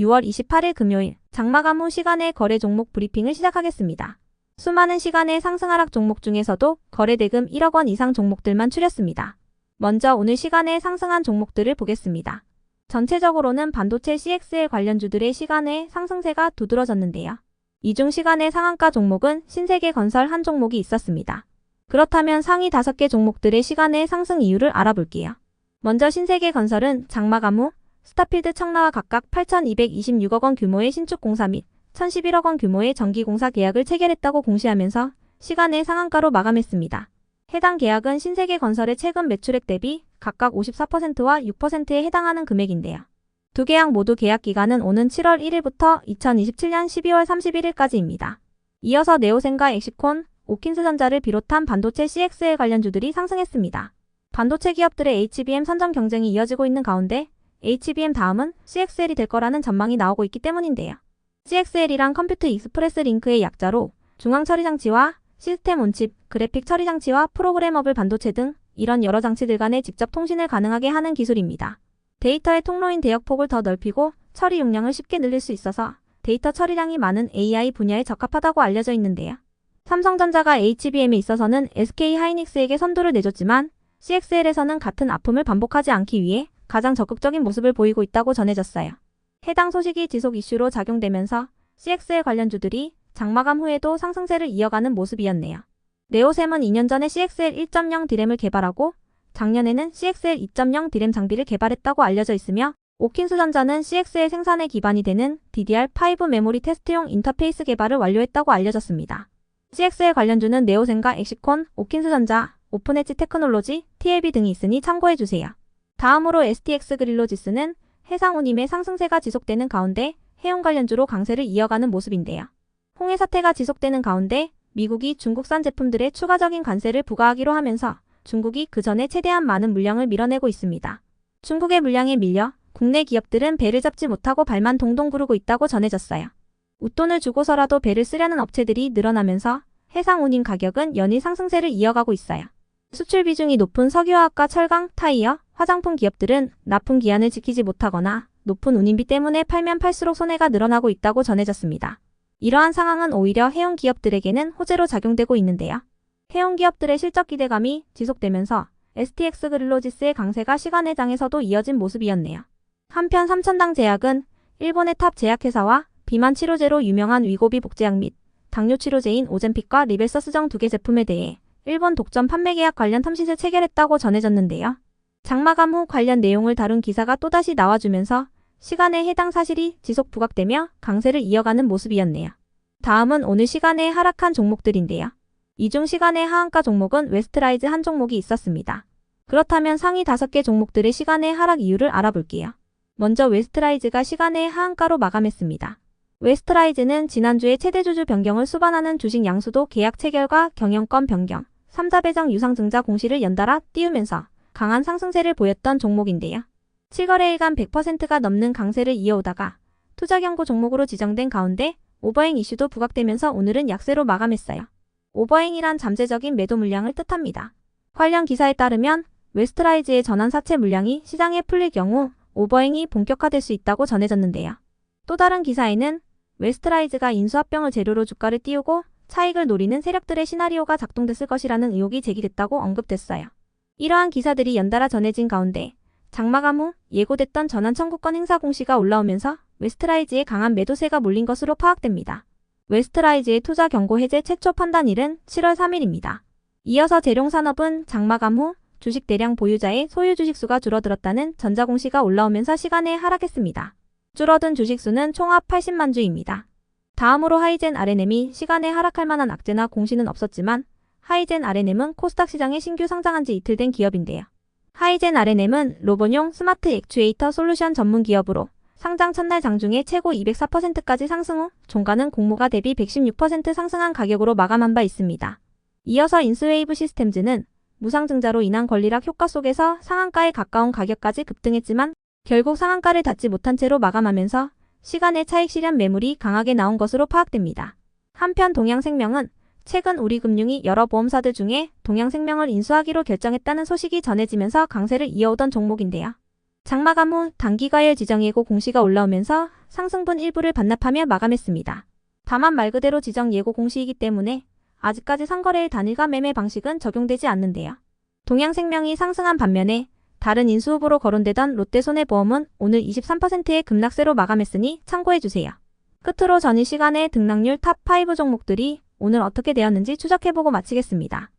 6월 28일 금요일 장마감 후 시간의 거래 종목 브리핑을 시작하겠습니다. 수많은 시간의 상승 하락 종목 중에서도 거래 대금 1억 원 이상 종목들만 추렸습니다. 먼저 오늘 시간에 상승한 종목들을 보겠습니다. 전체적으로는 반도체 CXL 관련주들의 시간의 상승세가 두드러졌는데요. 이 중 시간의 상한가 종목은 신세계건설 한 종목이 있었습니다. 그렇다면 상위 5개 종목들의 시간의 상승 이유를 알아볼게요. 먼저 신세계건설은 장마감 후 스타필드 청라와 각각 8,226억 원 규모의 신축 공사 및 1,011억 원 규모의 전기공사 계약을 체결했다고 공시하면서 시간의 상한가로 마감했습니다. 해당 계약은 신세계건설의 최근 매출액 대비 각각 54%와 6%에 해당하는 금액인데요. 두 계약 모두 계약 기간은 오는 7월 1일부터 2027년 12월 31일까지입니다. 이어서 네오센과 엑시콘, 오킨스전자를 비롯한 반도체 CXL 관련주들이 상승했습니다. 반도체 기업들의 HBM 선점 경쟁이 이어지고 있는 가운데 HBM 다음은 CXL이 될 거라는 전망이 나오고 있기 때문인데요. CXL이란 컴퓨터 익스프레스 링크의 약자로 중앙 처리 장치와 시스템 온칩, 그래픽 처리 장치와 프로그래머블 반도체 등 이런 여러 장치들 간의 직접 통신을 가능하게 하는 기술입니다. 데이터의 통로인 대역폭을 더 넓히고 처리 용량을 쉽게 늘릴 수 있어서 데이터 처리량이 많은 AI 분야에 적합하다고 알려져 있는데요. 삼성전자가 HBM에 있어서는 SK 하이닉스에게 선두를 내줬지만 CXL에서는 같은 아픔을 반복하지 않기 위해 가장 적극적인 모습을 보이고 있다고 전해졌어요. 해당 소식이 지속 이슈로 작용되면서 CXL 관련주들이 장마감 후에도 상승세를 이어가는 모습이었네요. 네오셈은 2년 전에 CXL 1.0 디램을 개발하고 작년에는 CXL 2.0 디램 장비를 개발했다고 알려져 있으며 오킨스전자는 CXL 생산에 기반이 되는 DDR5 메모리 테스트용 인터페이스 개발을 완료했다고 알려졌습니다. CXL 관련주는 네오셈과 엑시콘, 오킨스전자, 오픈엣지 테크놀로지, TLB 등이 있으니 참고해주세요. 다음으로 STX 그릴로지스는 해상운임의 상승세가 지속되는 가운데 해운 관련주로 강세를 이어가는 모습인데요. 홍해 사태가 지속되는 가운데 미국이 중국산 제품들에 추가적인 관세를 부과하기로 하면서 중국이 그 전에 최대한 많은 물량을 밀어내고 있습니다. 중국의 물량에 밀려 국내 기업들은 배를 잡지 못하고 발만 동동 구르고 있다고 전해졌어요. 웃돈을 주고서라도 배를 쓰려는 업체들이 늘어나면서 해상운임 가격은 연일 상승세를 이어가고 있어요. 수출 비중이 높은 석유화학과 철강, 타이어, 화장품 기업들은 납품 기한을 지키지 못하거나 높은 운임비 때문에 팔면 팔수록 손해가 늘어나고 있다고 전해졌습니다. 이러한 상황은 오히려 해운 기업들에게는 호재로 작용되고 있는데요. 해운 기업들의 실적 기대감이 지속되면서 STX 그릴로지스의 강세가 시간의 장에서도 이어진 모습이었네요. 한편 삼천당 제약은 일본의 탑 제약회사와 비만 치료제로 유명한 위고비 복제약 및 당뇨 치료제인 오젬픽과 리벨서스정 2개 제품에 대해 일본 독점 판매 계약 관련 텀짓을 체결했다고 전해졌는데요. 장마감 후 관련 내용을 다룬 기사가 또다시 나와주면서 시간에 해당 사실이 지속 부각되며 강세를 이어가는 모습이었네요. 다음은 오늘 시간에 하락한 종목들인데요. 이 중 시간의 하한가 종목은 웨스트라이즈 한 종목이 있었습니다. 그렇다면 상위 5개 종목들의 시간의 하락 이유를 알아볼게요. 먼저 웨스트라이즈가 시간의 하한가로 마감했습니다. 웨스트라이즈는 지난주에 최대 주주 변경을 수반하는 주식 양수도 계약 체결과 경영권 변경, 3자 배정 유상증자 공시를 연달아 띄우면서 강한 상승세를 보였던 종목인데요. 7거래일간 100%가 넘는 강세를 이어오다가 투자 경고 종목으로 지정된 가운데 오버행 이슈도 부각되면서 오늘은 약세로 마감했어요. 오버행이란 잠재적인 매도 물량을 뜻합니다. 관련 기사에 따르면 웨스트라이즈의 전환 사채 물량이 시장에 풀릴 경우 오버행이 본격화될 수 있다고 전해졌는데요. 또 다른 기사에는 웨스트라이즈가 인수합병을 재료로 주가를 띄우고 차익을 노리는 세력들의 시나리오가 작동됐을 것이라는 의혹이 제기됐다고 언급됐어요. 이러한 기사들이 연달아 전해진 가운데 장마감 후 예고됐던 전환 청구권 행사 공시가 올라오면서 웨스트라이즈의 강한 매도세가 몰린 것으로 파악됩니다. 웨스트라이즈의 투자 경고 해제 최초 판단일은 7월 3일입니다. 이어서 재룡산업은 장마감 후 주식 대량 보유자의 소유 주식수가 줄어들었다는 전자공시가 올라오면서 시간에 하락했습니다. 줄어든 주식수는 총합 80만 주입니다. 다음으로 하이젠 R&M이 시간에 하락할 만한 악재나 공시는 없었지만 하이젠 R&M은 코스닥 시장에 신규 상장한 지 이틀 된 기업인데요. 하이젠 R&M은 로봇용 스마트 액추에이터 솔루션 전문 기업으로 상장 첫날 장중에 최고 204%까지 상승 후 종가는 공모가 대비 116% 상승한 가격으로 마감한 바 있습니다. 이어서 인스웨이브 시스템즈는 무상증자로 인한 권리락 효과 속에서 상한가에 가까운 가격까지 급등했지만 결국 상한가를 닿지 못한 채로 마감하면서 시간의 차익 실현 매물이 강하게 나온 것으로 파악됩니다. 한편 동양생명은 최근 우리금융이 여러 보험사들 중에 동양생명을 인수하기로 결정했다는 소식이 전해지면서 강세를 이어오던 종목인데요. 장마감 후 단기과열 지정 예고 공시가 올라오면서 상승분 일부를 반납하며 마감했습니다. 다만 말 그대로 지정 예고 공시이기 때문에 아직까지 상거래일 단일가 매매 방식은 적용되지 않는데요. 동양생명이 상승한 반면에 다른 인수후보로 거론되던 롯데손해보험은 오늘 23%의 급락세로 마감했으니 참고해주세요. 끝으로 전일 시간의 등락률 탑5 종목들이 오늘 어떻게 되었는지 추적해보고 마치겠습니다.